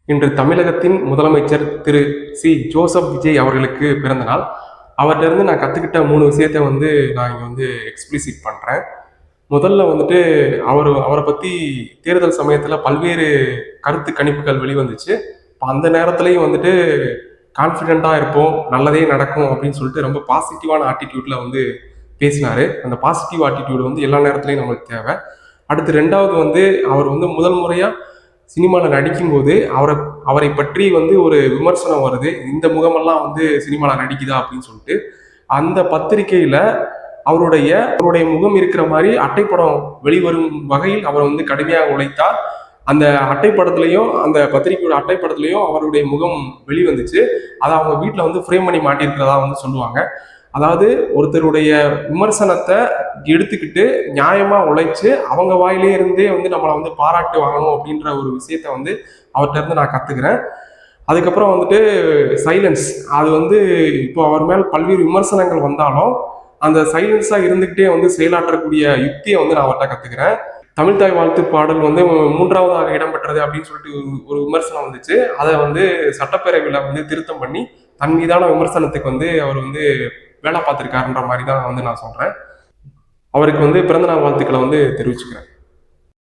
இன்று தமிழகத்தின் முதலமைச்சர் திரு சி. ஜோசப் விஜய் அவர்களுக்கு பிறந்த நாள். அவர்ட்டருந்து நான் கத்துக்கிட்ட 3 விஷயத்த வந்து நான் இங்க வந்து எக்ஸ்பிளிசிட் பண்றேன். முதல்ல வந்துட்டு அவர பத்தி தேர்தல் சமயத்துல பல்வேறு கருத்து கணிப்புகள் வெளிவந்துச்சு. அப்ப அந்த நேரத்திலயும் வந்துட்டு கான்ஃபிடென்ட்டா இருப்போம், நல்லதே நடக்கும் அப்படின்னு சொல்லிட்டு ரொம்ப பாசிட்டிவான ஆட்டிட்யூட்ல வந்து பேசினாரு. அந்த பாசிட்டிவ் ஆட்டிட்யூட் வந்து எல்லா நேரத்துலயும் நமக்கு தேவை. அடுத்து 2வது வந்து அவர் வந்து முதல் முறையா சினிமால நடிக்கும்போது அவரை பற்றி வந்து ஒரு விமர்சனம் வருது. இந்த முகமெல்லாம் வந்து சினிமால நடிக்குதா அப்படின்னு சொல்லிட்டு. அந்த பத்திரிக்கையில அவருடைய முகம் இருக்கிற மாரி அட்டைப்படம் வெளிவரும் வகையில் அவர் வந்து கடுமையாக உழைத்தார். அந்த அட்டைப்படத்திலயும், அந்த பத்திரிக்கையோட அட்டைப்படத்திலயும் அவருடைய முகம் வெளிவந்துச்சு. அத அவங்க வீட்ல வந்து ஃப்ரேம் பண்ணி மாட்டியிருக்கிறதா வந்து சொல்லுவாங்க. அதாவது ஒருத்தருடைய விமர்சனத்த எடுத்துக்கிட்டு நியாயமா உழைச்சு அவங்க வாயிலே இருந்தே வந்து நம்மளை வந்து பாராட்டு வாங்கணும் அப்படின்ற ஒரு விஷயத்த வந்து அவர்கிட்ட இருந்து நான் கத்துக்கிறேன். அதுக்கப்புறம் வந்துட்டு சைலன்ஸ். அது வந்து இப்போ அவர் மேல் பல்வேறு விமர்சனங்கள் வந்தாலும் அந்த சைலன்ஸா இருந்துகிட்டே வந்து செயலாற்றக்கூடிய யுக்தியை வந்து நான் அவர்கிட்ட கத்துக்கிறேன். தமிழ்தாய் வாழ்த்து பாடல் வந்து 3வதாக இடம்பெற்றது அப்படின்னு சொல்லிட்டு ஒரு விமர்சனம் வந்துச்சு. அதை வந்து சட்டப்பேரவையில் வந்து திருத்தம் பண்ணி தன் மீதான விமர்சனத்துக்கு வந்து அவர் வந்து வேலை பார்த்திருக்காருன்ற மாதிரி தான் வந்து நான் சொல்றேன். அவருக்கு வந்து பிறந்தநாள் வாழ்த்துக்களை வந்து தெரிவிச்சுக்கிறேன்.